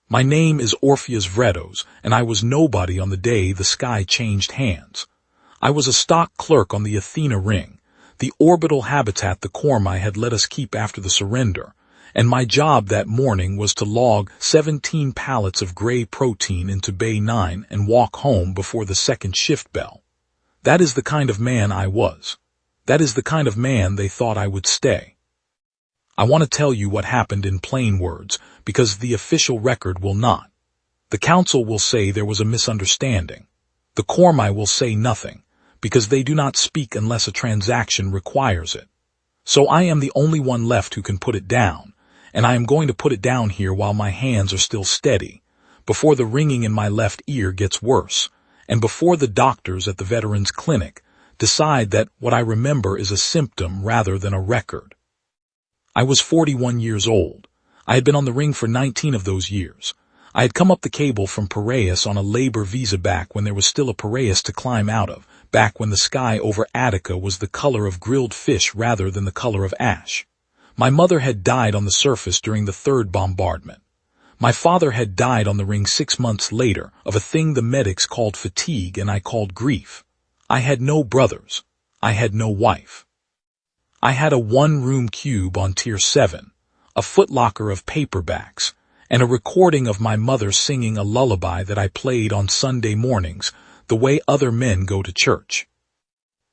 My name is Orpheus Vredos, and I was nobody on the day the sky changed hands. I was a stock clerk on the Athena ring, the orbital habitat the Khormai had let us keep after the surrender, and my job that morning was to log 17 pallets of gray protein into Bay 9 and walk home before the second shift bell. That is the kind of man I was. That is the kind of man they thought I would stay. I want to tell you what happened in plain words, because the official record will not. The council will say there was a misunderstanding. The Khormai will say nothing, because they do not speak unless a transaction requires it. So I am the only one left who can put it down, and I am going to put it down here while my hands are still steady, before the ringing in my left ear gets worse, and before the doctors at the Veterans Clinic decide that what I remember is a symptom rather than a record. I was 41 years old. I had been on the ring for 19 of those years. I had come up the cable from Piraeus on a labor visa back when there was still a Piraeus to climb out of, back when the sky over Attica was the color of grilled fish rather than the color of ash. My mother had died on the surface during the third bombardment. My father had died on the ring 6 months later of a thing the medics called fatigue and I called grief. I had no brothers. I had no wife. I had a one-room cube on Tier 7, a footlocker of paperbacks, and a recording of my mother singing a lullaby that I played on Sunday mornings, the way other men go to church.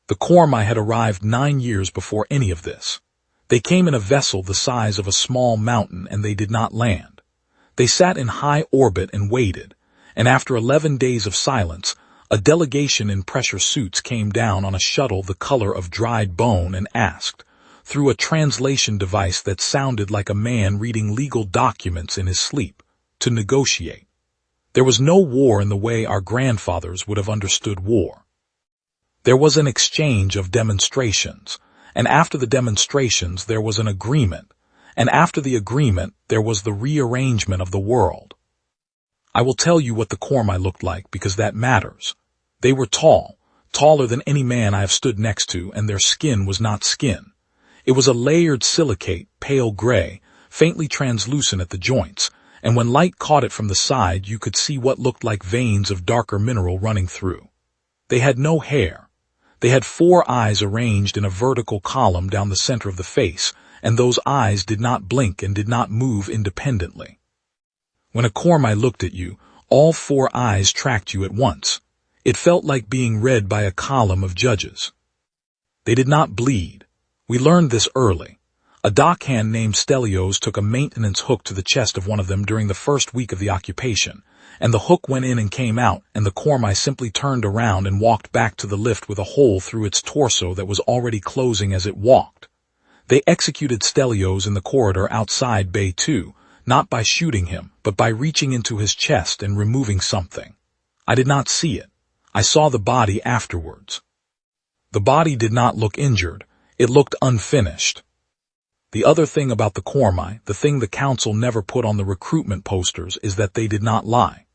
The Khormai had arrived 9 years before any of this. They came in a vessel the size of a small mountain and they did not land. They sat in high orbit and waited, and after 11 days of silence, a delegation in pressure suits came down on a shuttle the color of dried bone and asked, through a translation device that sounded like a man reading legal documents in his sleep, to negotiate. There was no war in the way our grandfathers would have understood war. There was an exchange of demonstrations, and after the demonstrations there was an agreement, and after the agreement there was the rearrangement of the world. I will tell you what the Khormai looked like because that matters. They were tall, taller than any man I have stood next to, and their skin was not skin. It was a layered silicate, pale gray, faintly translucent at the joints, and when light caught it from the side you could see what looked like veins of darker mineral running through. They had no hair. They had 4 eyes arranged in a vertical column down the center of the face, and those eyes did not blink and did not move independently. When a Khormai looked at you, all 4 eyes tracked you at once. It felt like being read by a column of judges. They did not bleed. We learned this early. A dockhand named Stelios took a maintenance hook to the chest of one of them during the first week of the occupation, and the hook went in and came out, and the Khormai simply turned around and walked back to the lift with a hole through its torso that was already closing as it walked. They executed Stelios in the corridor outside Bay 2, not by shooting him, but by reaching into his chest and removing something. I did not see it. I saw the body afterwards. The body did not look injured. It looked unfinished. The other thing about the Khormai, the thing the council never put on the recruitment posters, is that they did not lie.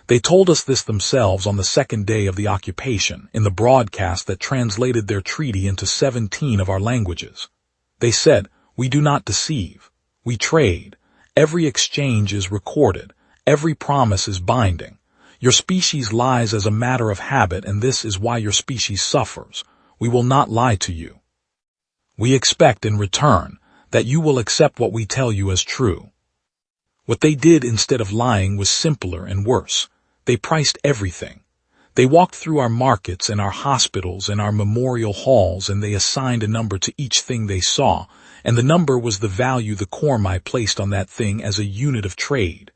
They told us this themselves on the second day of the occupation, in the broadcast that translated their treaty into 17 of our languages. They said, "We do not deceive. We trade. Every exchange is recorded. Every promise is binding. Your species lies as a matter of habit, and this is why your species suffers. We will not lie to you. We expect in return that you will accept what we tell you as true." What they did instead of lying was simpler and worse. They priced everything. They walked through our markets and our hospitals and our memorial halls, and they assigned a number to each thing they saw, and the number was the value the Khormai placed on that thing as a unit of trade.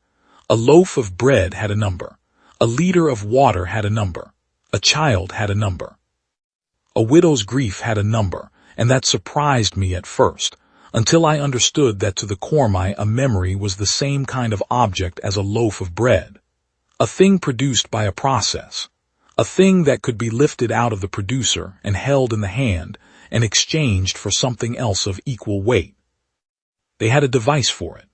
A loaf of bread had a number. A liter of water had a number. A child had a number. A widow's grief had a number, and that surprised me at first, until I understood that to the Khormai a memory was the same kind of object as a loaf of bread. A thing produced by a process. A thing that could be lifted out of the producer and held in the hand and exchanged for something else of equal weight. They had a device for it.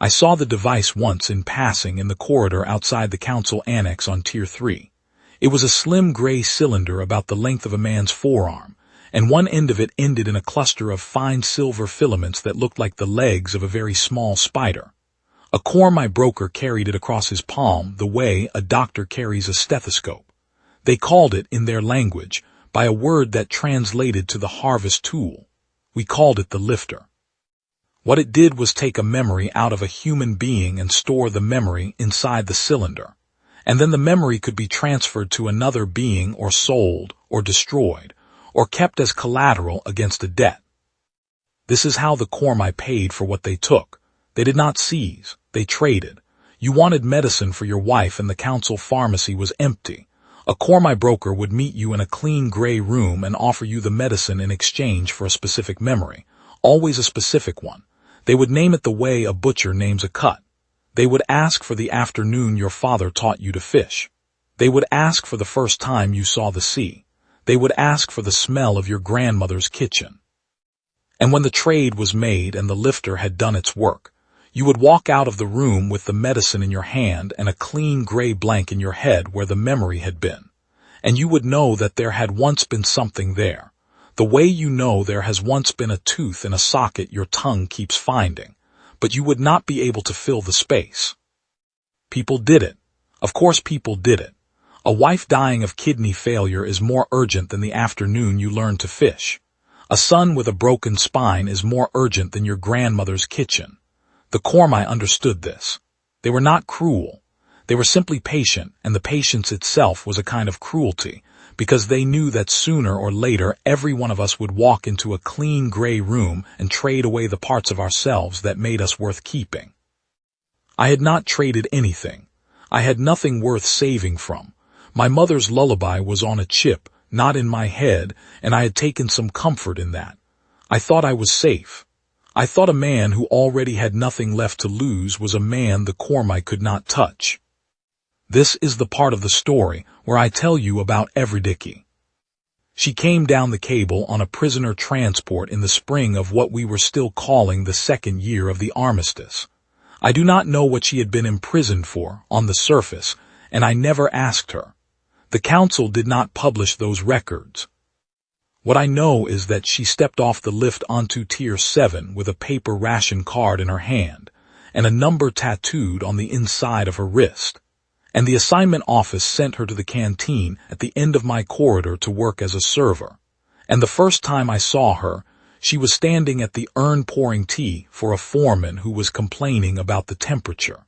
I saw the device once in passing in the corridor outside the council annex on Tier 3. It was a slim gray cylinder about the length of a man's forearm, and one end of it ended in a cluster of fine silver filaments that looked like the legs of a very small spider. A Khormai broker carried it across his palm the way a doctor carries a stethoscope. They called it, in their language, by a word that translated to the harvest tool. We called it the lifter. What it did was take a memory out of a human being and store the memory inside the cylinder. And then the memory could be transferred to another being or sold or destroyed or kept as collateral against a debt. This is how the Khormai paid for what they took. They did not seize, they traded. You wanted medicine for your wife and the council pharmacy was empty. A Khormai broker would meet you in a clean gray room and offer you the medicine in exchange for a specific memory, always a specific one. They would name it the way a butcher names a cut. They would ask for the afternoon your father taught you to fish. They would ask for the first time you saw the sea. They would ask for the smell of your grandmother's kitchen. And when the trade was made and the lifter had done its work, you would walk out of the room with the medicine in your hand and a clean gray blank in your head where the memory had been. And you would know that there had once been something there. The way you know there has once been a tooth in a socket your tongue keeps finding, but you would not be able to fill the space. People did it. Of course people did it. A wife dying of kidney failure is more urgent than the afternoon you learned to fish. A son with a broken spine is more urgent than your grandmother's kitchen. The Khormai understood this. They were not cruel. They were simply patient, and the patience itself was a kind of cruelty, because they knew that sooner or later every one of us would walk into a clean gray room and trade away the parts of ourselves that made us worth keeping. I had not traded anything. I had nothing worth saving from. My mother's lullaby was on a chip, not in my head, and I had taken some comfort in that. I thought I was safe. I thought a man who already had nothing left to lose was a man the Khormai could not touch. This is the part of the story where I tell you about Evridiki. She came down the cable on a prisoner transport in the spring of what we were still calling the second year of the armistice. I do not know what she had been imprisoned for, on the surface, and I never asked her. The council did not publish those records. What I know is that she stepped off the lift onto Tier 7 with a paper ration card in her hand, and a number tattooed on the inside of her wrist. And the assignment office sent her to the canteen at the end of my corridor to work as a server. And the first time I saw her, she was standing at the urn pouring tea for a foreman who was complaining about the temperature.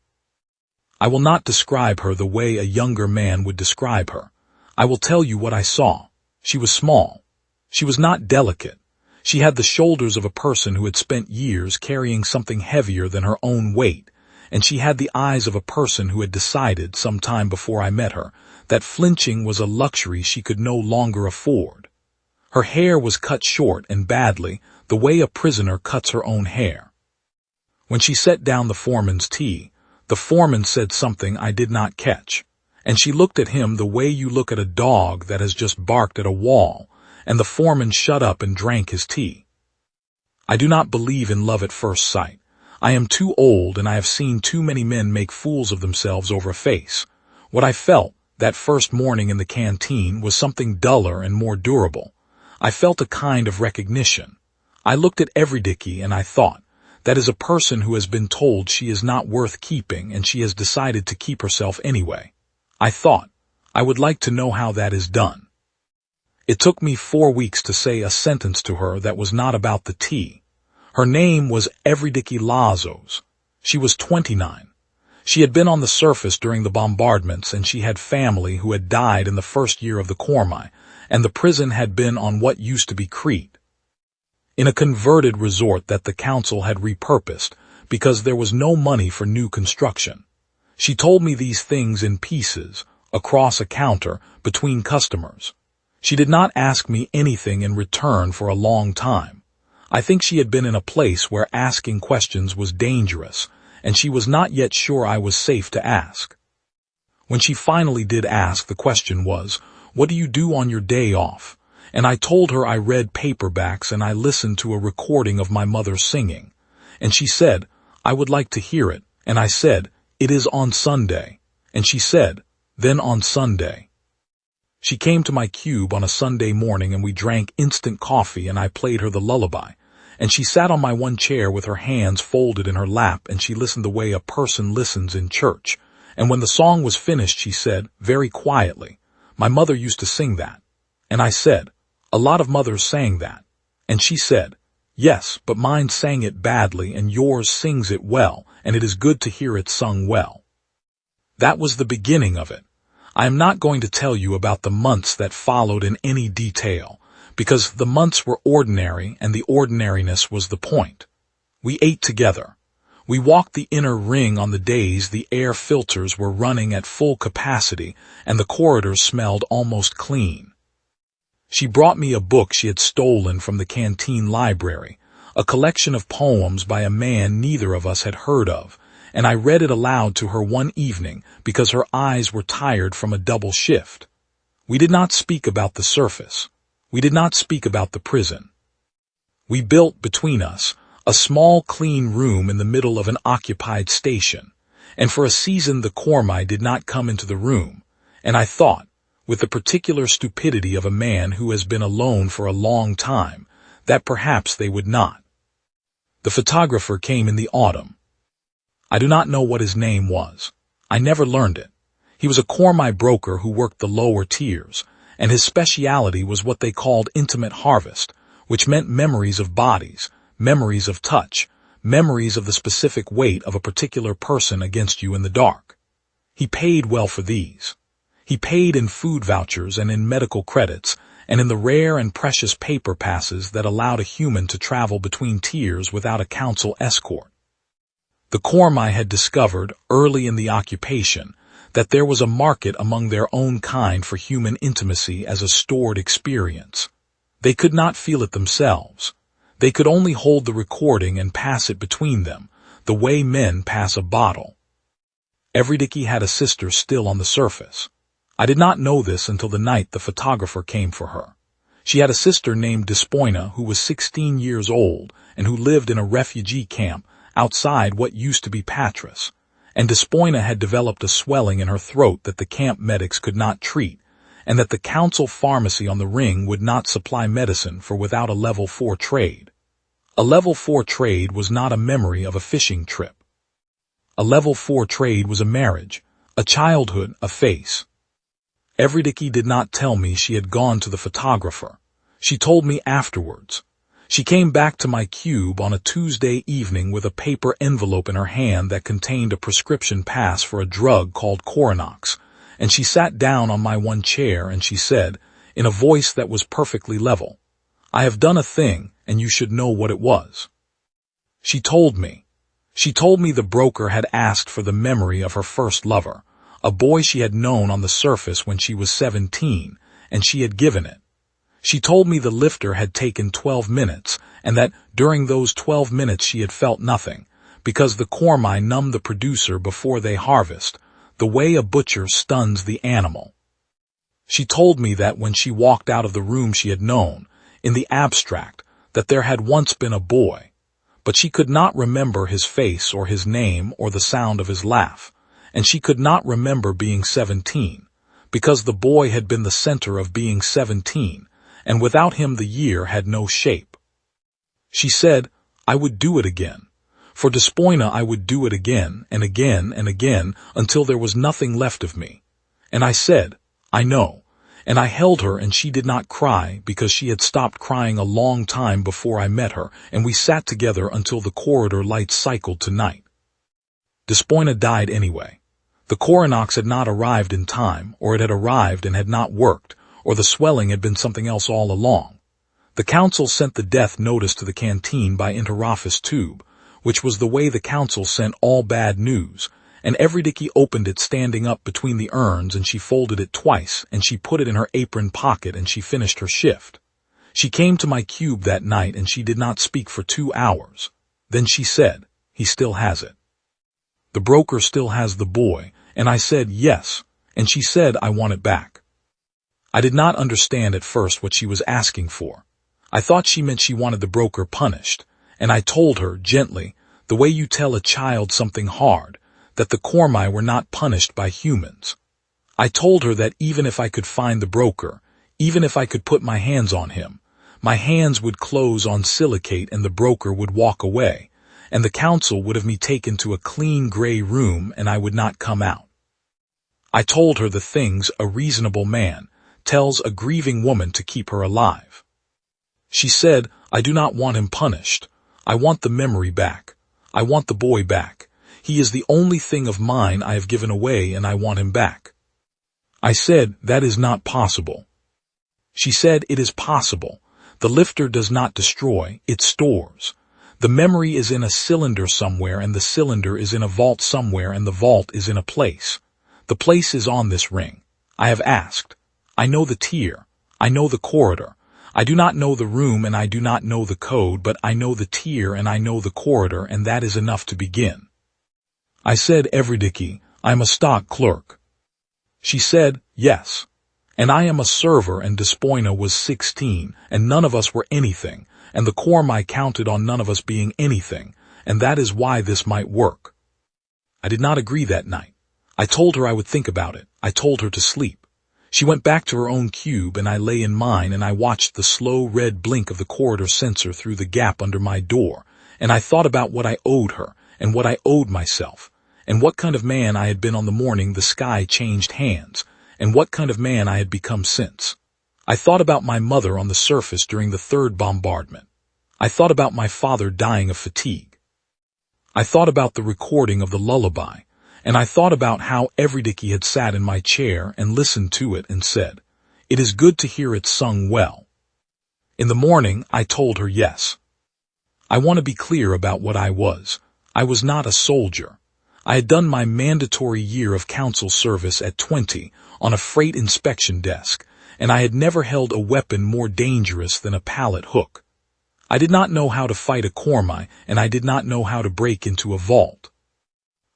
I will not describe her the way a younger man would describe her. I will tell you what I saw. She was small. She was not delicate. She had the shoulders of a person who had spent years carrying something heavier than her own weight, and she had the eyes of a person who had decided, some time before I met her, that flinching was a luxury she could no longer afford. Her hair was cut short and badly, the way a prisoner cuts her own hair. When she set down the foreman's tea, the foreman said something I did not catch, and she looked at him the way you look at a dog that has just barked at a wall, and the foreman shut up and drank his tea. I do not believe in love at first sight. I am too old and I have seen too many men make fools of themselves over a face. What I felt that first morning in the canteen was something duller and more durable. I felt a kind of recognition. I looked at Evridiki and I thought, that is a person who has been told she is not worth keeping and she has decided to keep herself anyway. I thought, I would like to know how that is done. It took me 4 weeks to say a sentence to her that was not about the tea. Her name was Evridiki Lazos. She was 29. She had been on the surface during the bombardments and she had family who had died in the first year of the Khormai, and the prison had been on what used to be Crete, in a converted resort that the council had repurposed because there was no money for new construction. She told me these things in pieces, across a counter, between customers. She did not ask me anything in return for a long time. I think she had been in a place where asking questions was dangerous, and she was not yet sure I was safe to ask. When she finally did ask, the question was, "What do you do on your day off?" And I told her I read paperbacks and I listened to a recording of my mother singing. And she said, "I would like to hear it." And I said, "It is on Sunday." And she said, "Then on Sunday." She came to my cube on a Sunday morning and we drank instant coffee and I played her the lullaby. and she sat on my one chair with her hands folded in her lap, and she listened the way a person listens in church. And when the song was finished, she said, very quietly, "My mother used to sing that." And I said, "A lot of mothers sang that." And she said, "Yes, but mine sang it badly, and yours sings it well, and it is good to hear it sung well." That was the beginning of it. I am not going to tell you about the months that followed in any detail, because the months were ordinary and the ordinariness was the point. We ate together. We walked the inner ring on the days the air filters were running at full capacity and the corridors smelled almost clean. She brought me a book she had stolen from the canteen library, a collection of poems by a man neither of us had heard of, and I read it aloud to her one evening because her eyes were tired from a double shift. We did not speak about the surface. We did not speak about the prison. We built, between us, a small clean room in the middle of an occupied station, and for a season the Khormai did not come into the room, and I thought, with the particular stupidity of a man who has been alone for a long time, that perhaps they would not. The photographer came in the autumn. I do not know what his name was. I never learned it. He was a Khormai broker who worked the lower tiers, and his speciality was what they called intimate harvest, which meant memories of bodies, memories of touch, memories of the specific weight of a particular person against you in the dark. He paid well for these. He paid in food vouchers and in medical credits, and in the rare and precious paper passes that allowed a human to travel between tiers without a council escort. The Khormai had discovered, early in the occupation, that there was a market among their own kind for human intimacy as a stored experience. They could not feel it themselves. They could only hold the recording and pass it between them, the way men pass a bottle. Evridiki had a sister still on the surface. I did not know this until the night the photographer came for her. She had a sister named Despoina who was 16 years old and who lived in a refugee camp outside what used to be Patras, and Despoina had developed a swelling in her throat that the camp medics could not treat, and that the council pharmacy on the ring would not supply medicine for without a level 4 trade. A level 4 trade was not a memory of a fishing trip. A level 4 trade was a marriage, a childhood, a face. Evridiki did not tell me she had gone to the photographer. She told me afterwards. She came back to my cube on a Tuesday evening with a paper envelope in her hand that contained a prescription pass for a drug called Coronox, and she sat down on my one chair and she said, in a voice that was perfectly level, "I have done a thing, and you should know what it was." She told me. She told me the broker had asked for the memory of her first lover, a boy she had known on the surface when she was 17, and she had given it. She told me the lifter had taken 12 minutes, and that during those 12 minutes she had felt nothing, because the Khormai numb the producer before they harvest, the way a butcher stuns the animal. She told me that when she walked out of the room she had known, in the abstract, that there had once been a boy, but she could not remember his face or his name or the sound of his laugh, and she could not remember being 17, because the boy had been the center of being 17, and without him the year had no shape. She said, I would do it again. For Despoina I would do it again and again and again until there was nothing left of me. And I said, I know. And I held her and she did not cry because she had stopped crying a long time before I met her, and we sat together until the corridor lights cycled to night. Despoina died anyway. The Coronox had not arrived in time, or it had arrived and had not worked, or the swelling had been something else all along. The council sent the death notice to the canteen by interoffice tube, which was the way the council sent all bad news, and Evridiki opened it standing up between the urns, and she folded it twice, and she put it in her apron pocket, and she finished her shift. She came to my cube that night, and she did not speak for 2 hours. Then she said, he still has it. The broker still has the boy, and I said yes, and she said I want it back. I did not understand at first what she was asking for. I thought she meant she wanted the broker punished, and I told her, gently, the way you tell a child something hard, that the Khormai were not punished by humans. I told her that even if I could find the broker, even if I could put my hands on him, My hands would close on silicate and the broker would walk away, and the council would have me taken to a clean gray room and I would not come out. I told her the things a reasonable man tells a grieving woman to keep her alive. She said, I do not want him punished. I want the memory back. I want the boy back. He is the only thing of mine I have given away and I want him back. I said, that is not possible. She said, it is possible. The lifter does not destroy, it stores. The memory is in a cylinder somewhere and the cylinder is in a vault somewhere and the vault is in a place. The place is on this ring. I have asked. I know the tier. I know the corridor. I do not know the room and I do not know the code, but I know the tier and I know the corridor and that is enough to begin. I said, Evridiki, I am a stock clerk. She said, yes. And I am a server and Despoina was 16 and none of us were anything and the Khormai counted on none of us being anything and that is why this might work. I did not agree that night. I told her I would think about it. I told her to sleep. She went back to her own cube and I lay in mine and I watched the slow red blink of the corridor sensor through the gap under my door and I thought about what I owed her and what I owed myself and what kind of man I had been on the morning the sky changed hands and what kind of man I had become since. I thought about my mother on the surface during the third bombardment. I thought about my father dying of fatigue. I thought about the recording of the lullaby. And I thought about how Evridiki had sat in my chair and listened to it and said, it is good to hear it sung well. In the morning, I told her yes. I want to be clear about what I was. I was not a soldier. I had done my mandatory year of council service at 20 on a freight inspection desk, and I had never held a weapon more dangerous than a pallet hook. I did not know how to fight a Khormai, and I did not know how to break into a vault.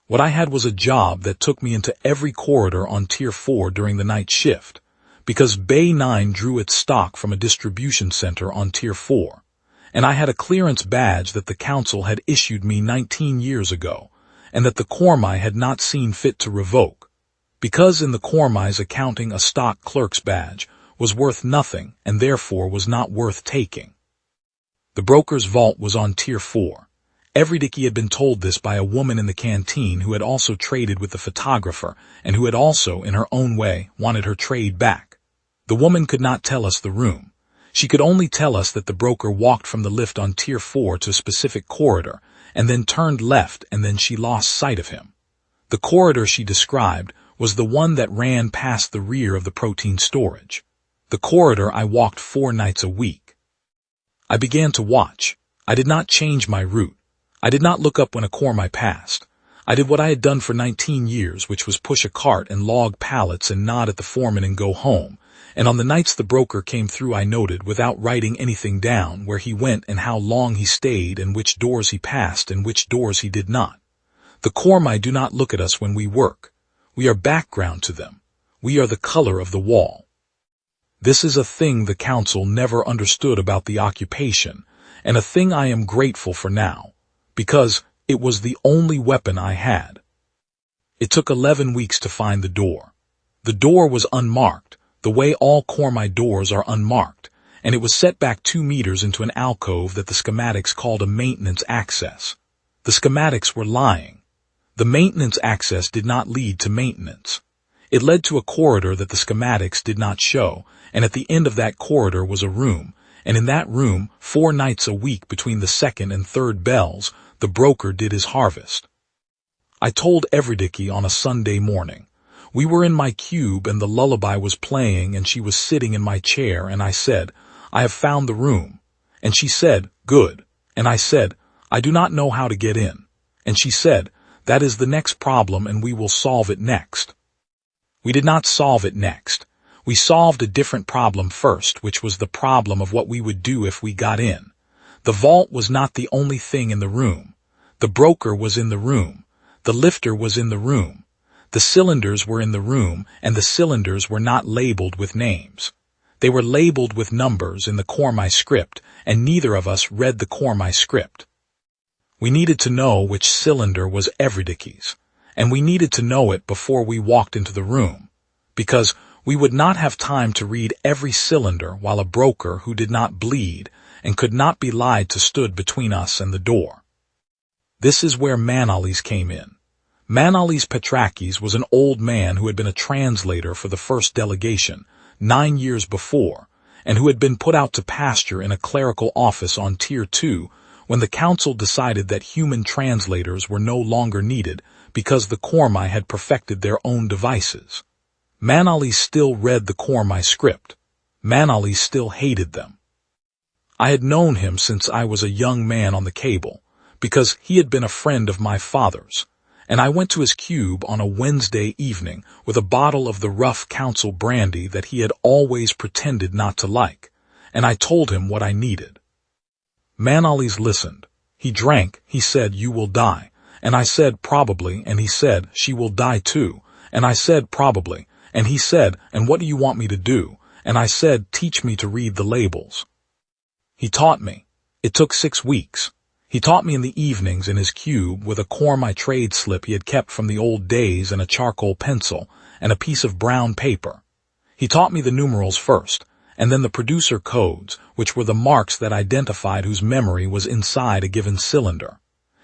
What I had was a job that took me into every corridor on Tier 4 during the night shift, because Bay 9 drew its stock from a distribution center on Tier 4, and I had a clearance badge that the council had issued me 19 years ago, and that the Khormai had not seen fit to revoke, because in the Khormai's accounting a stock clerk's badge was worth nothing and therefore was not worth taking. The broker's vault was on Tier 4. Evridiki had been told this by a woman in the canteen who had also traded with the photographer and who had also, in her own way, wanted her trade back. The woman could not tell us the room. She could only tell us that the broker walked from the lift on Tier 4 to a specific corridor and then turned left and then she lost sight of him. The corridor she described was the one that ran past the rear of the protein storage. The corridor I walked 4 nights a week. I began to watch. I did not change my route. I did not look up when a Khormai passed. I did what I had done for 19 years, which was push a cart and log pallets and nod at the foreman and go home. And on the nights the broker came through I noted, without writing anything down, where he went and how long he stayed and which doors he passed and which doors he did not. The Khormai do not look at us when we work. We are background to them. We are the color of the wall. This is a thing the council never understood about the occupation, and a thing I am grateful for now, because it was the only weapon I had. It took 11 weeks to find the door. The door was unmarked, the way all Khormai doors are unmarked, and it was set back 2 meters into an alcove that the schematics called a maintenance access. The schematics were lying. The maintenance access did not lead to maintenance. It led to a corridor that the schematics did not show, and at the end of that corridor was a room, and in that room, 4 nights a week between the 2nd and 3rd bells, the broker did his harvest. I told Evridiki on a Sunday morning. We were in my cube and the lullaby was playing and she was sitting in my chair and I said, I have found the room. And she said, good. And I said, I do not know how to get in. And she said, that is the next problem and we will solve it next. We did not solve it next. We solved a different problem first, which was the problem of what we would do if we got in. The vault was not the only thing in the room. The broker was in the room. The lifter was in the room. The cylinders were in the room, and the cylinders were not labeled with names. They were labeled with numbers in the Khormai script, and neither of us read the Khormai script. We needed to know which cylinder was Evridiki's, and we needed to know it before we walked into the room, because We would not have time to read every cylinder while a broker who did not bleed and could not be lied to stood between us and the door. This is where Manolis came in. Manolis Petrakis was an old man who had been a translator for the first delegation 9 years before, and who had been put out to pasture in a clerical office on Tier 2 when the council decided that human translators were no longer needed because the Khormai had perfected their own devices. Manolis still read the Khormai script. Manolis still hated them. I had known him since I was a young man on the cable, because he had been a friend of my father's, and I went to his cube on a Wednesday evening with a bottle of the rough council brandy that he had always pretended not to like, and I told him what I needed. Manolis listened. He drank. He said, "You will die." And I said, "Probably." And he said, "She will die too." And I said, "Probably." And he said, "And what do you want me to do?" And I said, "Teach me to read the labels." He taught me. It took 6 weeks. He taught me in the evenings in his cube with a Khormai trade slip he had kept from the old days and a charcoal pencil and a piece of brown paper. He taught me the numerals first, and then the producer codes, which were the marks that identified whose memory was inside a given cylinder.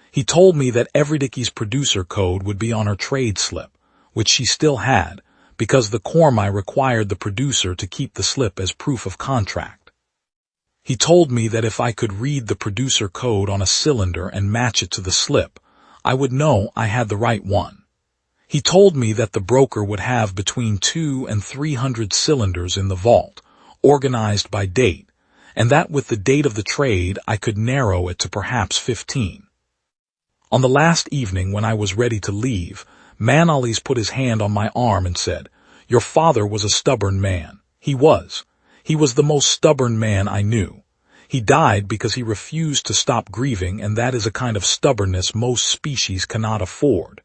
He told me that Evridicky's producer code would be on her trade slip, which she still had, because the Khormai required the producer to keep the slip as proof of contract. He told me that if I could read the producer code on a cylinder and match it to the slip, I would know I had the right one. He told me that the broker would have between 200 and 300 cylinders in the vault, organized by date, and that with the date of the trade I could narrow it to perhaps 15. On the last evening when I was ready to leave, Manolis put his hand on my arm and said, "Your father was a stubborn man. He was. He was the most stubborn man I knew. He died because he refused to stop grieving, and that is a kind of stubbornness most species cannot afford.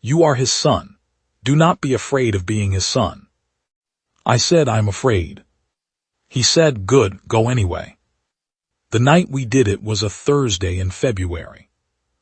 You are his son. Do not be afraid of being his son." I said, "I'm afraid." He said, "Good, go anyway." The night we did it was a Thursday in February.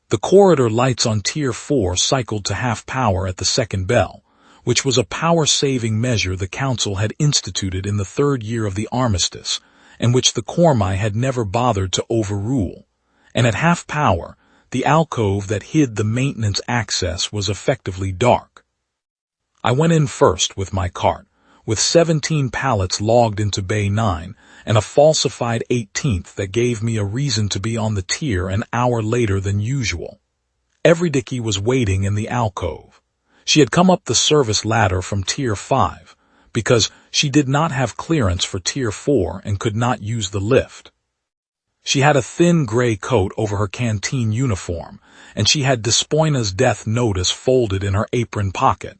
The corridor lights on Tier 4 cycled to half power at the second bell, which was a power-saving measure the council had instituted in the 3rd year of the armistice, and which the Khormai had never bothered to overrule. And at half power, the alcove that hid the maintenance access was effectively dark. I went in first with my cart, with 17 pallets logged into Bay 9, and a falsified 18th that gave me a reason to be on the tier an hour later than usual. Evridicky was waiting in the alcove. She had come up the service ladder from Tier 5, because she did not have clearance for Tier 4 and could not use the lift. She had a thin gray coat over her canteen uniform, and she had Despoina's death notice folded in her apron pocket,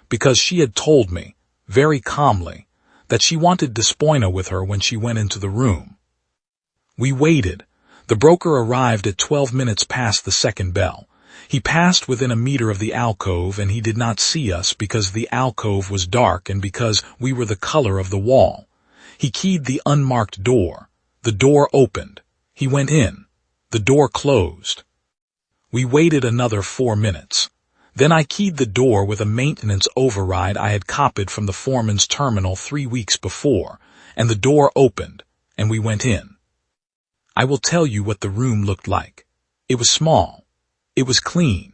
because she had told me, very calmly, that she wanted Despoina with her when she went into the room. We waited. The broker arrived at 12 minutes past the second bell. He passed within a meter of the alcove, and he did not see us because the alcove was dark and because we were the color of the wall. He keyed the unmarked door. The door opened. He went in. The door closed. We waited another 4 minutes. Then I keyed the door with a maintenance override I had copied from the foreman's terminal 3 weeks before, and the door opened, and we went in. I will tell you what the room looked like. It was small. It was clean.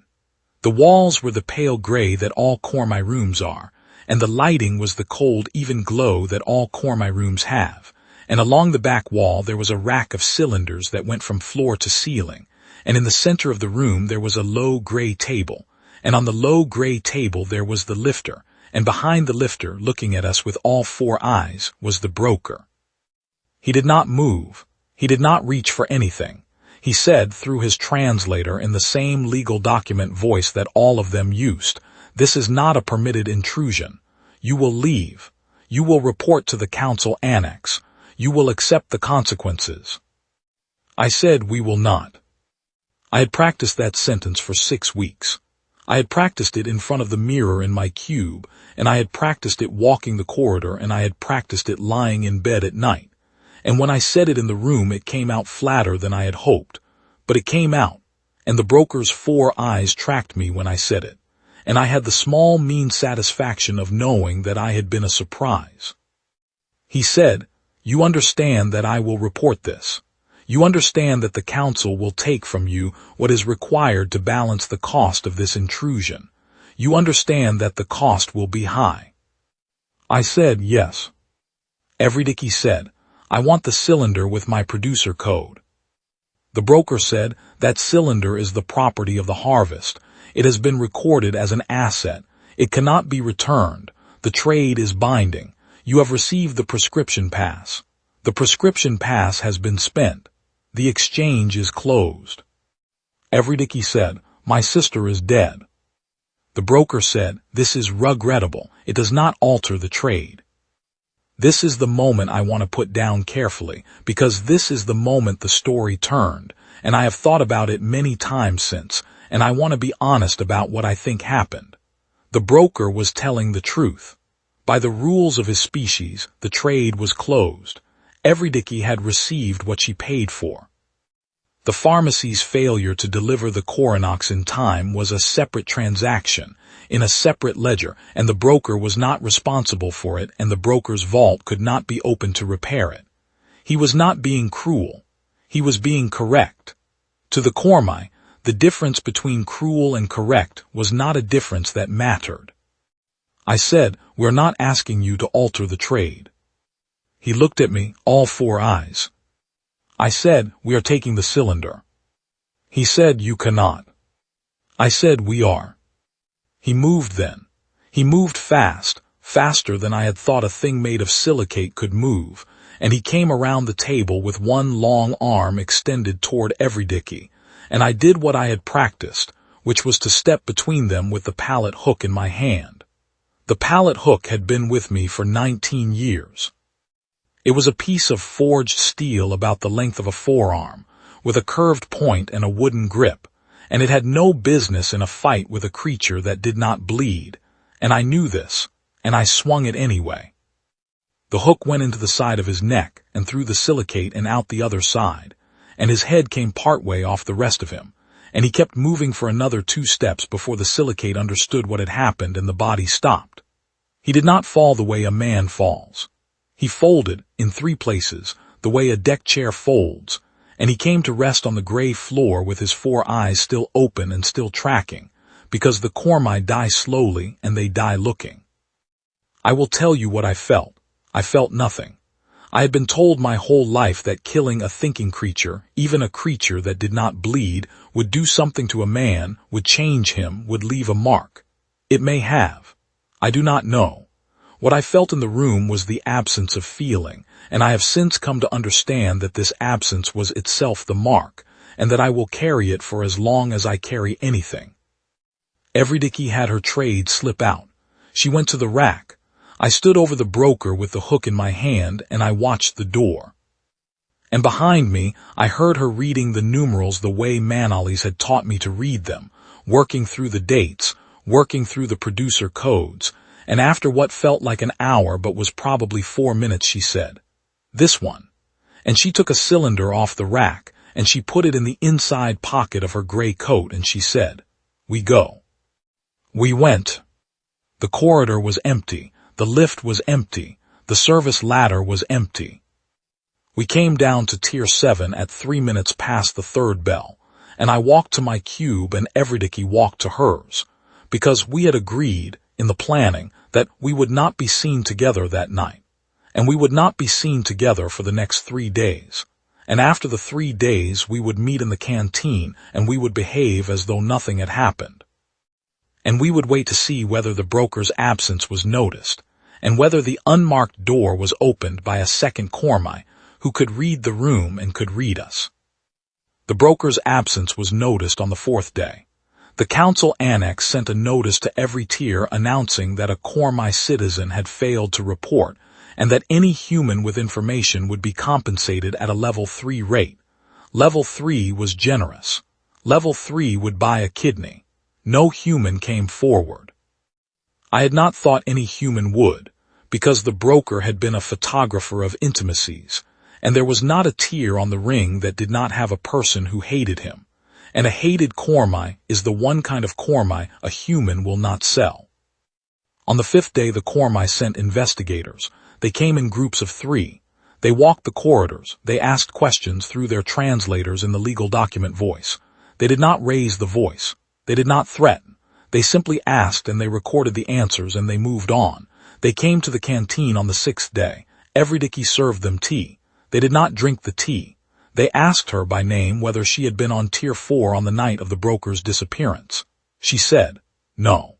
The walls were the pale gray that all Khormai rooms are, and the lighting was the cold, even glow that all Khormai rooms have, and along the back wall there was a rack of cylinders that went from floor to ceiling, and in the center of the room there was a low gray table, and on the low gray table there was the lifter, and behind the lifter, looking at us with all 4 eyes, was the broker. He did not move. He did not reach for anything. He said through his translator in the same legal document voice that all of them used, "This is not a permitted intrusion. You will leave. You will report to the council annex. You will accept the consequences." I said, "We will not." I had practiced that sentence for 6 weeks. I had practiced it in front of the mirror in my cube, and I had practiced it walking the corridor, and I had practiced it lying in bed at night. And when I said it in the room, it came out flatter than I had hoped. But it came out, and the broker's 4 eyes tracked me when I said it. and I had the small, mean satisfaction of knowing that I had been a surprise. He said, "You understand that I will report this. You understand that the council will take from you what is required to balance the cost of this intrusion. You understand that the cost will be high." I said, "Yes." Everydicky said, "I want the cylinder with my producer code." The broker said, "That cylinder is the property of the harvest. It has been recorded as an asset. It cannot be returned. The trade is binding. You have received the prescription pass. The prescription pass has been spent. The exchange is closed." Everydicky said, "My sister is dead." The broker said, "This is regrettable. It does not alter the trade." This is the moment I want to put down carefully, because this is the moment the story turned, and I have thought about it many times since, and I want to be honest about what I think happened. The broker was telling the truth. By the rules of his species, the trade was closed. Everydicky had received what she paid for. The pharmacy's failure to deliver the Coronox in time was a separate transaction, in a separate ledger, and the broker was not responsible for it, and the broker's vault could not be opened to repair it. He was not being cruel. He was being correct. To the Khormai, the difference between cruel and correct was not a difference that mattered. I said, "We're not asking you to alter the trade." He looked at me, all four eyes. I said, "We are taking the cylinder." He said, "You cannot." I said, "We are." He moved then. He moved fast, faster than I had thought a thing made of silicate could move, and he came around the table with one long arm extended toward Everydicky, and I did what I had practiced, which was to step between them with the pallet hook in my hand. The pallet hook had been with me for 19 years. It was a piece of forged steel about the length of a forearm, with a curved point and a wooden grip, and it had no business in a fight with a creature that did not bleed, and I knew this, and I swung it anyway. The hook went into the side of his neck and through the silicate and out the other side, and his head came partway off the rest of him, and he kept moving for another 2 steps before the silicate understood what had happened and the body stopped. He did not fall the way a man falls. He folded, in 3 places, the way a deck chair folds, and he came to rest on the gray floor with his 4 eyes still open and still tracking, because the Khormai die slowly and they die looking. I will tell you what I felt. I felt nothing. I had been told my whole life that killing a thinking creature, even a creature that did not bleed, would do something to a man, would change him, would leave a mark. It may have. I do not know. What I felt in the room was the absence of feeling, and I have since come to understand that this absence was itself the mark, and that I will carry it for as long as I carry anything. Everydicky had her trade slip out. She went to the rack. I stood over the broker with the hook in my hand, and I watched the door. And behind me, I heard her reading the numerals the way Manali's had taught me to read them, working through the dates, working through the producer codes, and after what felt like an hour but was probably 4 minutes, she said, "This one." And she took a cylinder off the rack, and she put it in the inside pocket of her gray coat, and she said, "We go." We went. The corridor was empty, the lift was empty, the service ladder was empty. We came down to Tier 7 at 3 minutes past the 3rd bell, and I walked to my cube and Everydicky walked to hers, because we had agreed, in the planning, that we would not be seen together that night, and we would not be seen together for the next 3 days, and after the 3 days we would meet in the canteen and we would behave as though nothing had happened. And we would wait to see whether the broker's absence was noticed, and whether the unmarked door was opened by a second Khormai who could read the room and could read us. The broker's absence was noticed on the 4th day. The council annex sent a notice to every tier announcing that a Khormai citizen had failed to report, and that any human with information would be compensated at a level 3 rate. Level 3 was generous. Level 3 would buy a kidney. No human came forward. I had not thought any human would, because the broker had been a photographer of intimacies, and there was not a tier on the ring that did not have a person who hated him, and a hated Khormai is the one kind of Khormai a human will not sell. On the 5th day the Khormai sent investigators. They came in groups of 3. They walked the corridors. They asked questions through their translators in the legal document voice. They did not raise the voice. They did not threaten. They simply asked and they recorded the answers and they moved on. They came to the canteen on the 6th day. Evridiki served them tea. They did not drink the tea. They asked her by name whether she had been on Tier 4 on the night of the broker's disappearance. She said, no.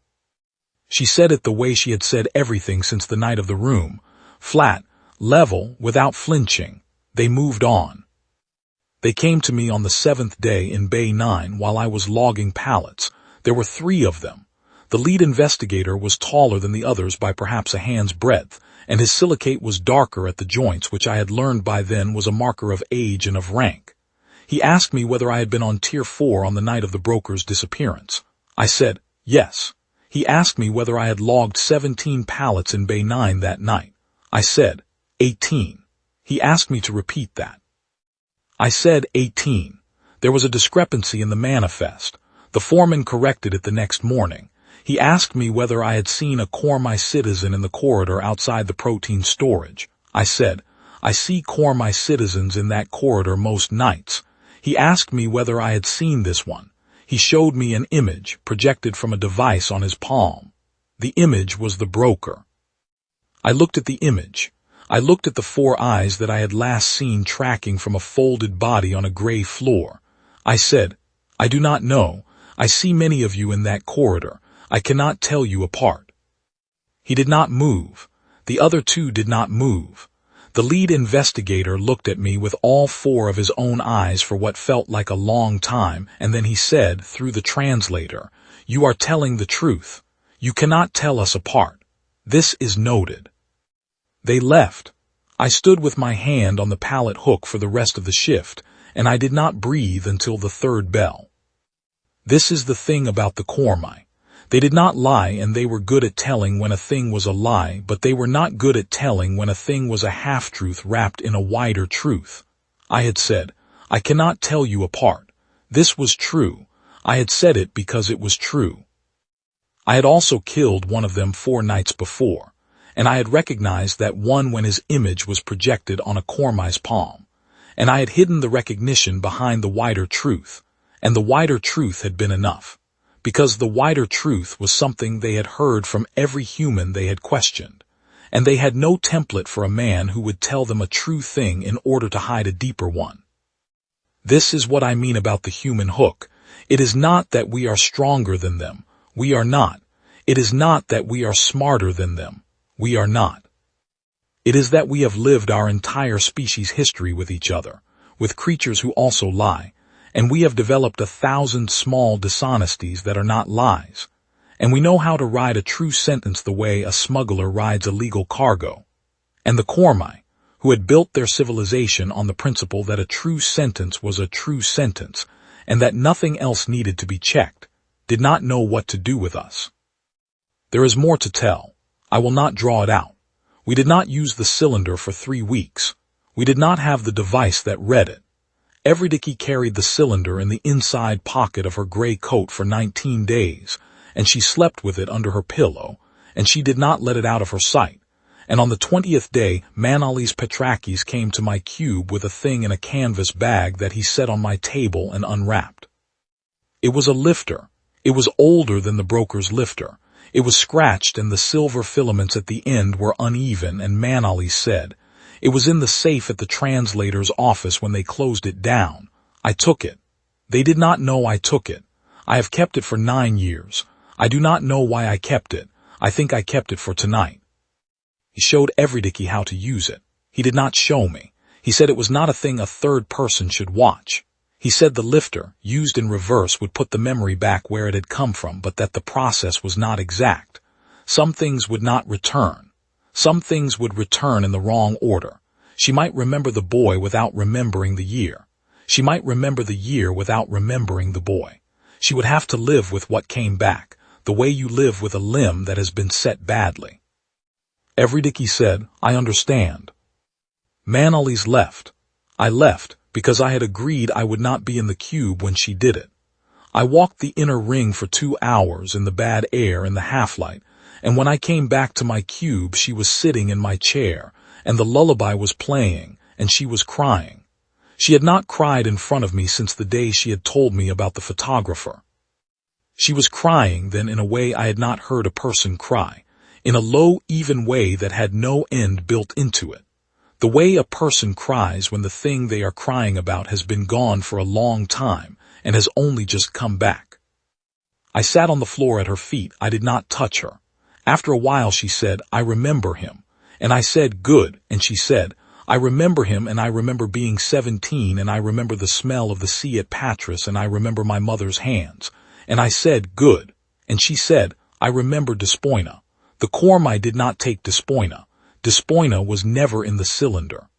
She said it the way she had said everything since the night of the room. Flat, level, without flinching. They moved on. They came to me on the 7th day in Bay 9 while I was logging pallets. There were 3 of them. The lead investigator was taller than the others by perhaps a hand's breadth, and his silicate was darker at the joints, which I had learned by then was a marker of age and of rank. He asked me whether I had been on Tier 4 on the night of the broker's disappearance. I said, yes. He asked me whether I had logged 17 pallets in Bay 9 that night. I said, 18. He asked me to repeat that. I said 18. There was a discrepancy in the manifest. The foreman corrected it the next morning. He asked me whether I had seen a Khormai citizen in the corridor outside the protein storage. I said, I see Khormai citizens in that corridor most nights. He asked me whether I had seen this one. He showed me an image projected from a device on his palm. The image was the broker. I looked at the image. I looked at the 4 eyes that I had last seen tracking from a folded body on a gray floor. I said, I do not know. I see many of you in that corridor. I cannot tell you apart. He did not move. The other 2 did not move. The lead investigator looked at me with all 4 of his own eyes for what felt like a long time, and then he said, through the translator, you are telling the truth. You cannot tell us apart. This is noted. They left. I stood with my hand on the pallet hook for the rest of the shift, and I did not breathe until the 3rd bell. This is the thing about the Khormai. They did not lie, and they were good at telling when a thing was a lie, but they were not good at telling when a thing was a half-truth wrapped in a wider truth. I had said, I cannot tell you apart. This was true. I had said it because it was true. I had also killed one of them 4 nights before, and I had recognized that one when his image was projected on a Khormai's palm, and I had hidden the recognition behind the wider truth, and the wider truth had been enough. Because the wider truth was something they had heard from every human they had questioned, and they had no template for a man who would tell them a true thing in order to hide a deeper one. This is what I mean about the human hook. It is not that we are stronger than them. We are not. It is not that we are smarter than them. We are not. It is that we have lived our entire species history with each other, with creatures who also lie, and we have developed 1,000 small dishonesties that are not lies, and we know how to ride a true sentence the way a smuggler rides a legal cargo. And the Khormai, who had built their civilization on the principle that a true sentence was a true sentence, and that nothing else needed to be checked, did not know what to do with us. There is more to tell. I will not draw it out. We did not use the cylinder for 3 weeks. We did not have the device that read it. Evridiki carried the cylinder in the inside pocket of her gray coat for 19 days, and she slept with it under her pillow, and she did not let it out of her sight. And on the 20th day, Manalis Petrakis came to my cube with a thing in a canvas bag that he set on my table and unwrapped. It was a lifter. It was older than the broker's lifter. It was scratched and the silver filaments at the end were uneven, and Manalis said, it was in the safe at the translator's office when they closed it down. I took it. They did not know I took it. I have kept it for 9 years. I do not know why I kept it. I think I kept it for tonight. He showed Evridiki how to use it. He did not show me. He said it was not a thing a third person should watch. He said the lifter, used in reverse, would put the memory back where it had come from, but that the process was not exact. Some things would not return. Some things would return in the wrong order. She might remember the boy without remembering the year. She might remember the year without remembering the boy. She would have to live with what came back, the way you live with a limb that has been set badly. Evridiki said, I understand. Manalis left. I left because I had agreed I would not be in the cube when she did it. I walked the inner ring for 2 hours in the bad air and the half-light, and when I came back to my cube she was sitting in my chair, and the lullaby was playing, and she was crying. She had not cried in front of me since the day she had told me about the photographer. She was crying then in a way I had not heard a person cry, in a low, even way that had no end built into it. The way a person cries when the thing they are crying about has been gone for a long time and has only just come back. I sat on the floor at her feet. I did not touch her. After a while she said, "I remember him." And I said, "Good." And she said, "I remember him, and I remember being 17, and I remember the smell of the sea at Patras, and I remember my mother's hands." And I said, "Good." And she said, "I remember Despoina. The Khormai did not take Despoina. Despoina was never in the cylinder."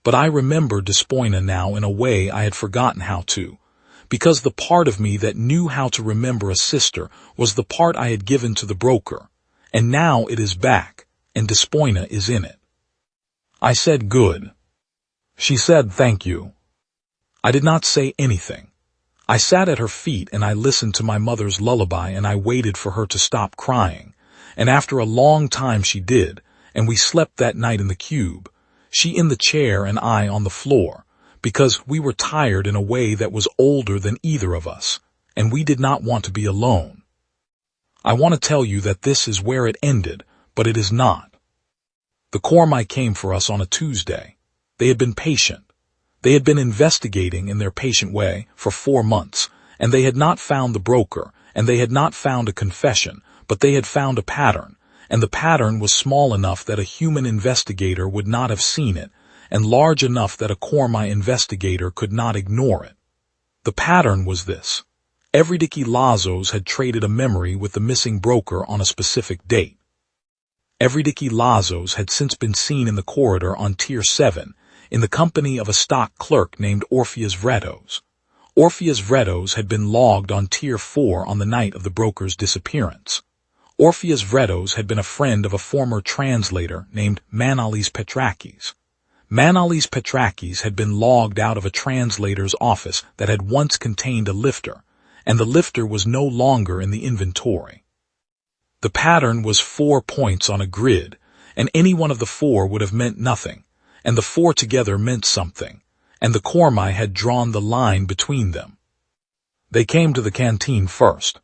But I remember Despoina now in a way I had forgotten how to, because the part of me that knew how to remember a sister was the part I had given to the broker, and now it is back, and Despoina is in it. I said, "Good." She said, "Thank you." I did not say anything. I sat at her feet and I listened to my mother's lullaby, and I waited for her to stop crying, and after a long time she did, and we slept that night in the cube, she in the chair and I on the floor, because we were tired in a way that was older than either of us, and we did not want to be alone. I want to tell you that this is where it ended, but it is not. The Khormai came for us on a Tuesday. They had been patient. They had been investigating in their patient way for 4 months, and they had not found the broker, and they had not found a confession, but they had found a pattern, and the pattern was small enough that a human investigator would not have seen it, and large enough that a Khormai investigator could not ignore it. The pattern was this. Evridiki Lazos had traded a memory with the missing broker on a specific date. Evridiki Lazos had since been seen in the corridor on Tier 7, in the company of a stock clerk named Orpheus Vretos. Orpheus Vretos had been logged on Tier 4 on the night of the broker's disappearance. Orpheus Vretos had been a friend of a former translator named Manalis Petrakis. Manalis Petrakis had been logged out of a translator's office that had once contained a lifter, and the lifter was no longer in the inventory. The pattern was 4 points on a grid, and any one of the 4 would have meant nothing, and the 4 together meant something, and the Khormai had drawn the line between them. They came to the canteen first.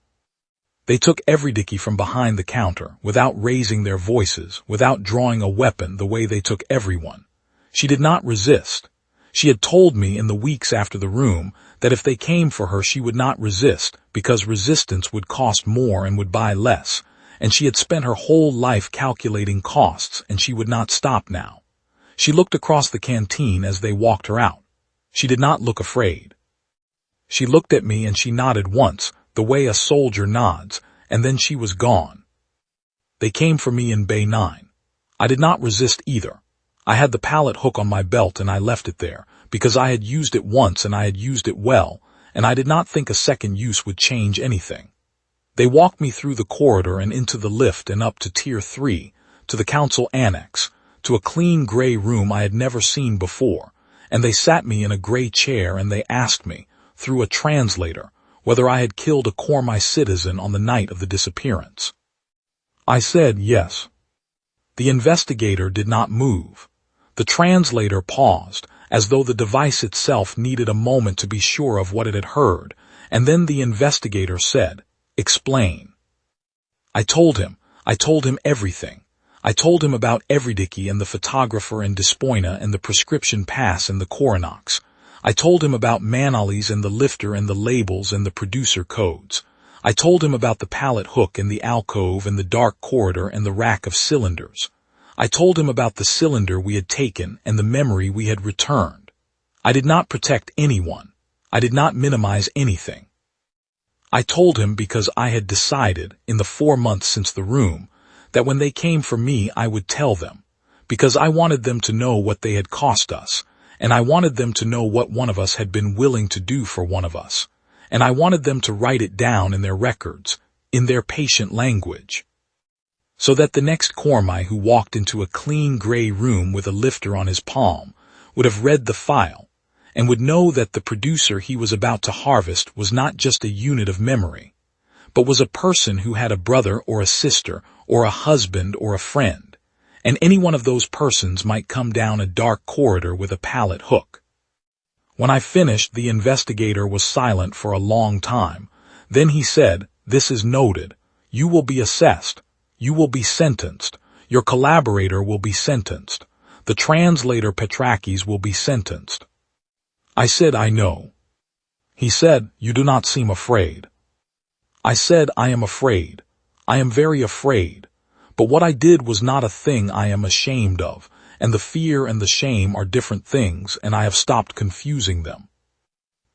They took Evridiki from behind the counter, without raising their voices, without drawing a weapon the way they took everyone. She did not resist. She had told me in the weeks after the room that if they came for her she would not resist, because resistance would cost more and would buy less, and she had spent her whole life calculating costs, and she would not stop now. She looked across the canteen as they walked her out. She did not look afraid. She looked at me and she nodded once, the way a soldier nods, and then she was gone. They came for me in Bay 9. I did not resist either. I had the pallet hook on my belt and I left it there, because I had used it once and I had used it well, and I did not think a second use would change anything. They walked me through the corridor and into the lift and up to Tier 3, to the council annex, to a clean gray room I had never seen before, and they sat me in a gray chair and they asked me, through a translator, whether I had killed a Khormai citizen on the night of the disappearance. I said yes. The investigator did not move. The translator paused, as though the device itself needed a moment to be sure of what it had heard, and then the investigator said, "Explain." I told him everything. I told him about Evridiki and the photographer and Despoina and the prescription pass and the Coronox. I told him about Manalis and the lifter and the labels and the producer codes. I told him about the pallet hook and the alcove and the dark corridor and the rack of cylinders. I told him about the cylinder we had taken and the memory we had returned. I did not protect anyone. I did not minimize anything. I told him because I had decided, in the 4 months since the room, that when they came for me I would tell them, because I wanted them to know what they had cost us, and I wanted them to know what one of us had been willing to do for one of us, and I wanted them to write it down in their records, in their patient language, so that the next Khormai who walked into a clean gray room with a lifter on his palm would have read the file, and would know that the producer he was about to harvest was not just a unit of memory, but was a person who had a brother or a sister or a husband or a friend, and any one of those persons might come down a dark corridor with a pallet hook. When I finished, the investigator was silent for a long time. Then he said, "This is noted. You will be assessed. You will be sentenced. Your collaborator will be sentenced. The translator Petrakis will be sentenced." I said, "I know." He said, "You do not seem afraid." I said, "I am afraid. I am very afraid. But what I did was not a thing I am ashamed of, and the fear and the shame are different things, and I have stopped confusing them."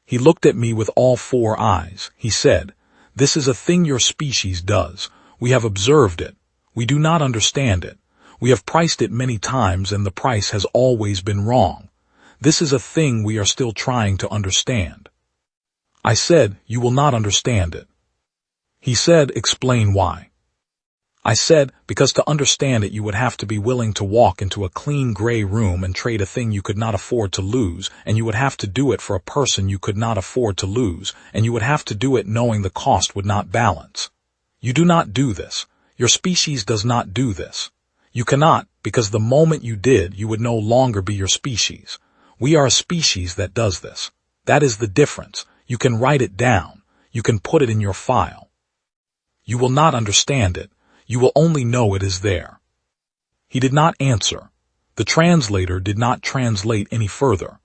He looked at me with all four eyes. He said, "This is a thing your species does. We have observed it. We do not understand it. We have priced it many times, and the price has always been wrong. This is a thing we are still trying to understand." I said, "You will not understand it." He said, "Explain why." I said, "Because to understand it you would have to be willing to walk into a clean gray room and trade a thing you could not afford to lose, and you would have to do it for a person you could not afford to lose, and you would have to do it knowing the cost would not balance. You do not do this. Your species does not do this. You cannot, because the moment you did, you would no longer be your species. We are a species that does this. That is the difference. You can write it down. You can put it in your file. You will not understand it. You will only know it is there." He did not answer. The translator did not translate any further.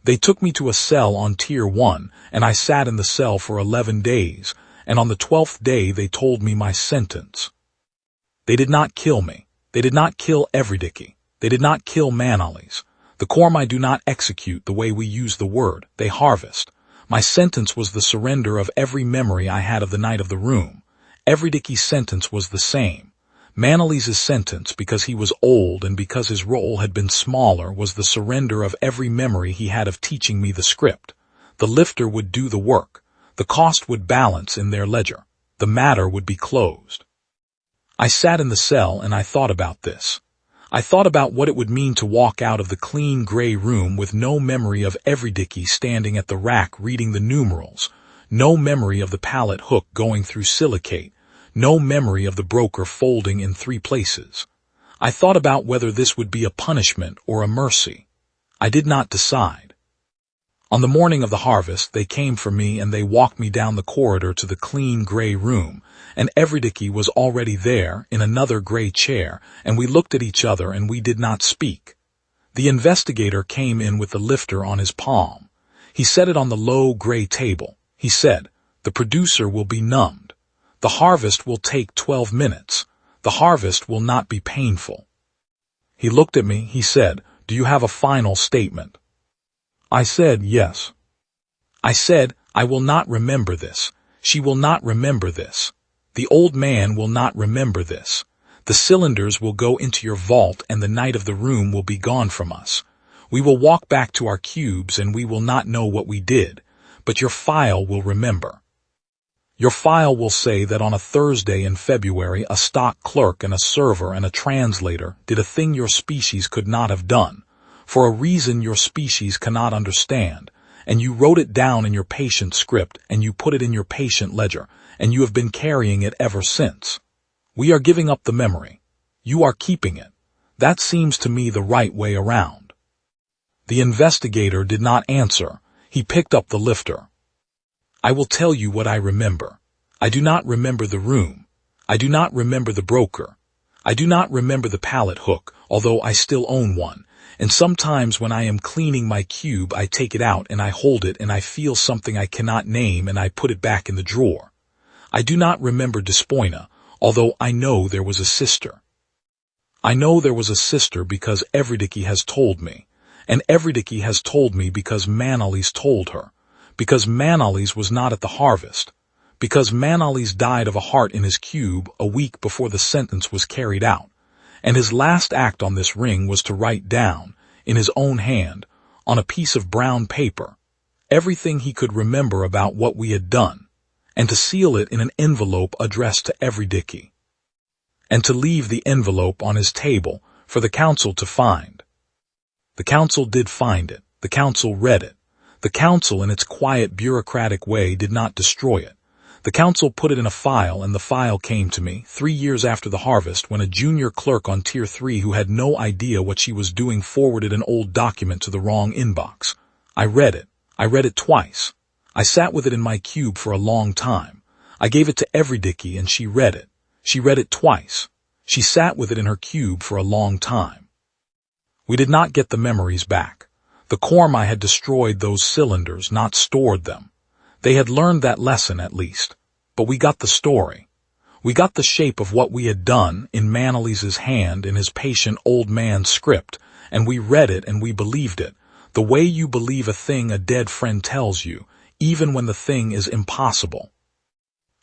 They took me to a cell on Tier 1, and I sat in the cell for 11 days, and on the 12th day they told me my sentence. They did not kill me. They did not kill Evridiki. They did not kill Manalis. The Khormai do not execute the way we use the word. They harvest. My sentence was the surrender of every memory I had of the night of the room. Evridiki's sentence was the same. Manalis's sentence, because he was old and because his role had been smaller, was the surrender of every memory he had of teaching me the script. The lifter would do the work. The cost would balance in their ledger. The matter would be closed. I sat in the cell and I thought about this. I thought about what it would mean to walk out of the clean gray room with no memory of Evridiki standing at the rack reading the numerals, no memory of the pallet hook going through silicate, no memory of the broker folding in 3 places. I thought about whether this would be a punishment or a mercy. I did not decide. On the morning of the harvest, they came for me and they walked me down the corridor to the clean gray room, and Evridiki was already there in another gray chair, and we looked at each other and we did not speak. The investigator came in with the lifter on his palm. He set it on the low gray table. He said, "The producer will be numbed. The harvest will take 12 minutes. The harvest will not be painful." He looked at me. He said, "Do you have a final statement?" I said, "Yes." I said, "I will not remember this. She will not remember this. The old man will not remember this. The cylinders will go into your vault and the night of the room will be gone from us. We will walk back to our cubes and we will not know what we did, but your file will remember. Your file will say that on a Thursday in February a stock clerk and a server and a translator did a thing your species could not have done, for a reason your species cannot understand, and you wrote it down in your patient script and you put it in your patient ledger, and you have been carrying it ever since. We are giving up the memory. You are keeping it. That seems to me the right way around." The investigator did not answer. He picked up the lifter. "I will tell you what I remember. I do not remember the room. I do not remember the broker. I do not remember the pallet hook, although I still own one, and sometimes when I am cleaning my cube I take it out and I hold it and I feel something I cannot name and I put it back in the drawer. I do not remember Despoina, although I know there was a sister. I know there was a sister because Evridiki has told me, and Evridiki has told me because Manalis told her, because Manalis was not at the harvest, because Manalis died of a heart in his cube a week before the sentence was carried out, and his last act on this ring was to write down, in his own hand, on a piece of brown paper, everything he could remember about what we had done, and to seal it in an envelope addressed to Evridiki, and to leave the envelope on his table for the council to find. The council did find it. The council read it. The council, in its quiet bureaucratic way, did not destroy it. The council put it in a file, and the file came to me 3 years after the harvest, when a junior clerk on Tier 3 who had no idea what she was doing forwarded an old document to the wrong inbox. I read it. I read it twice. I sat with it in my cube for a long time. I gave it to Everydicky, and she read it. She read it twice. She sat with it in her cube for a long time. We did not get the memories back. The Khormai had destroyed those cylinders, not stored them. They had learned that lesson at least. But we got the story. We got the shape of what we had done in Manalys's hand in his patient old man's script, and we read it and we believed it, the way you believe a thing a dead friend tells you, even when the thing is impossible.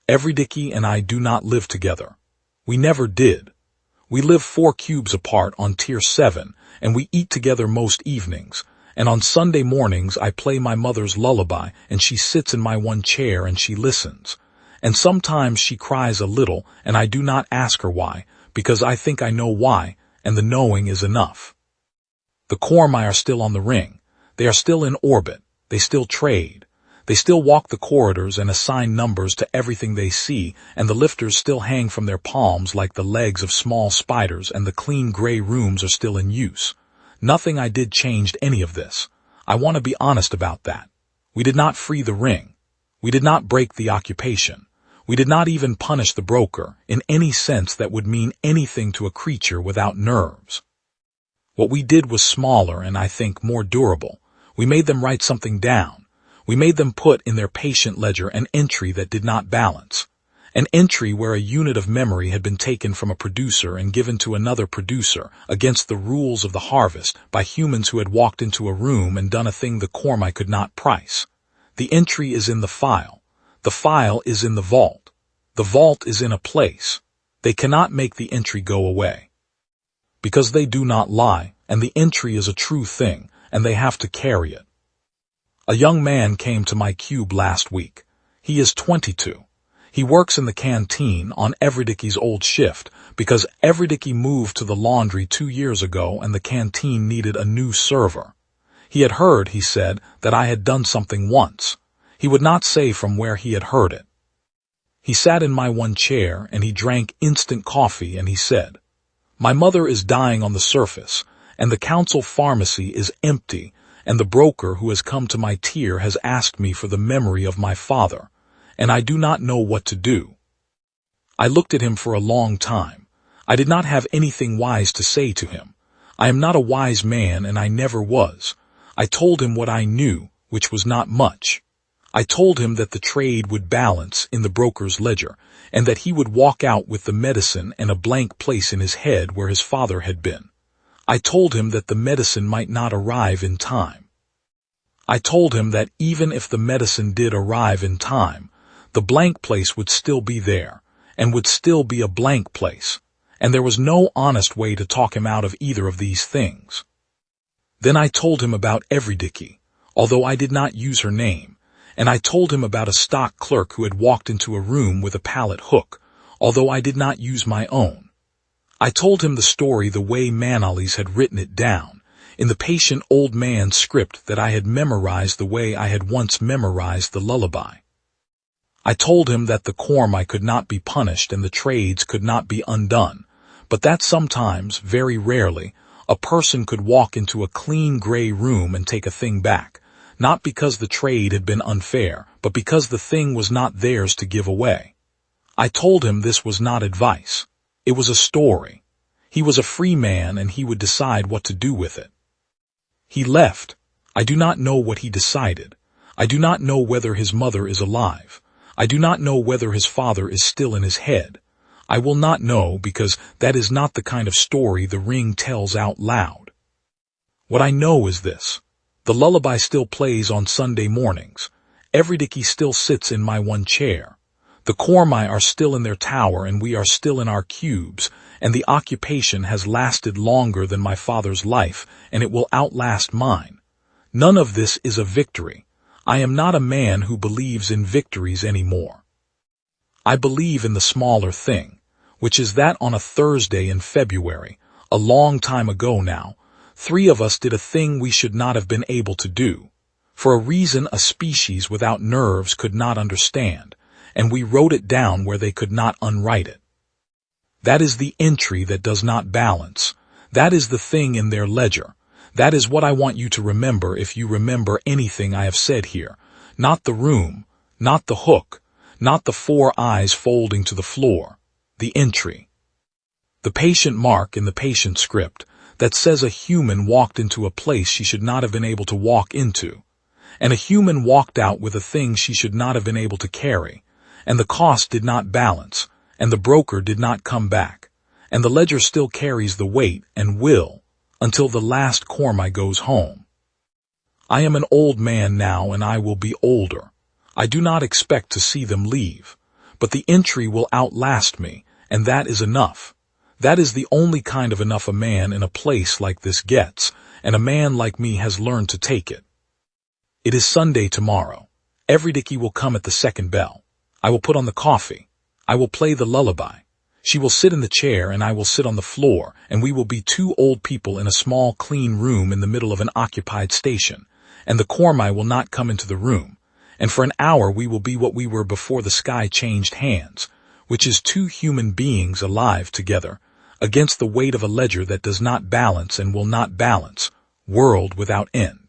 Everydicky and I do not live together. We never did. We live 4 cubes apart on Tier 7, and we eat together most evenings, and on Sunday mornings I play my mother's lullaby, and she sits in my one chair and she listens. And sometimes she cries a little, and I do not ask her why, because I think I know why, and the knowing is enough. The Khormai are still on the ring. They are still in orbit. They still trade. They still walk the corridors and assign numbers to everything they see, and the lifters still hang from their palms like the legs of small spiders, and the clean gray rooms are still in use. Nothing I did changed any of this. I want to be honest about that. We did not free the ring. We did not break the occupation. We did not even punish the broker in any sense that would mean anything to a creature without nerves. What we did was smaller and I think more durable. We made them write something down. We made them put in their patient ledger an entry that did not balance. An entry where a unit of memory had been taken from a producer and given to another producer against the rules of the harvest by humans who had walked into a room and done a thing the Khormai could not price. The entry is in the file. The file is in the vault. The vault is in a place. They cannot make the entry go away. Because they do not lie, and the entry is a true thing, and they have to carry it. A young man came to my cube last week. He is 22. He works in the canteen on Everydicky's old shift because Everydicky moved to the laundry 2 years ago and the canteen needed a new server. He had heard, he said, that I had done something once. He would not say from where he had heard it. He sat in my one chair and he drank instant coffee and he said, "My mother is dying on the surface, and the council pharmacy is empty, and the broker who has come to my tier has asked me for the memory of my father, and I do not know what to do." I looked at him for a long time. I did not have anything wise to say to him. I am not a wise man, and I never was. I told him what I knew, which was not much. I told him that the trade would balance in the broker's ledger, and that he would walk out with the medicine and a blank place in his head where his father had been. I told him that the medicine might not arrive in time. I told him that even if the medicine did arrive in time, the blank place would still be there, and would still be a blank place, and there was no honest way to talk him out of either of these things. Then I told him about Everydicky, although I did not use her name, and I told him about a stock clerk who had walked into a room with a pallet hook, although I did not use my own. I told him the story the way Manalys had written it down, in the patient old man's script that I had memorized the way I had once memorized the lullaby. I told him that the Khormai could not be punished and the trades could not be undone, but that sometimes, very rarely, a person could walk into a clean gray room and take a thing back, not because the trade had been unfair, but because the thing was not theirs to give away. I told him this was not advice. It was a story. He was a free man and he would decide what to do with it. He left. I do not know what he decided. I do not know whether his mother is alive. I do not know whether his father is still in his head. I will not know because that is not the kind of story the ring tells out loud. What I know is this. The lullaby still plays on Sunday mornings. Everydicky still sits in my one chair. The Khormai are still in their tower and we are still in our cubes, and the occupation has lasted longer than my father's life, and it will outlast mine. None of this is a victory. I am not a man who believes in victories anymore. I believe in the smaller thing, which is that on a Thursday in February, a long time ago now, 3 of us did a thing we should not have been able to do. for a reason a species without nerves could not understand, and we wrote it down where they could not unwrite it. That is the entry that does not balance. That is the thing in their ledger. That is what I want you to remember if you remember anything I have said here. Not the room, not the hook, not the 4 eyes folding to the floor. The entry. The patient mark in the patient script that says a human walked into a place she should not have been able to walk into, and a human walked out with a thing she should not have been able to carry, and the cost did not balance, and the broker did not come back, and the ledger still carries the weight and will until the last Khormai goes home. I am an old man now, and I will be older. I do not expect to see them leave, but the entry will outlast me, and that is enough. That is the only kind of enough a man in a place like this gets, and a man like me has learned to take it. It is Sunday tomorrow. Every Dicky will come at the second bell. I will put on the coffee. I will play the lullaby. She will sit in the chair and I will sit on the floor, and we will be 2 old people in a small clean room in the middle of an occupied station, and the Khormai will not come into the room, and for an hour we will be what we were before the sky changed hands, which is 2 human beings alive together, against the weight of a ledger that does not balance and will not balance, world without end.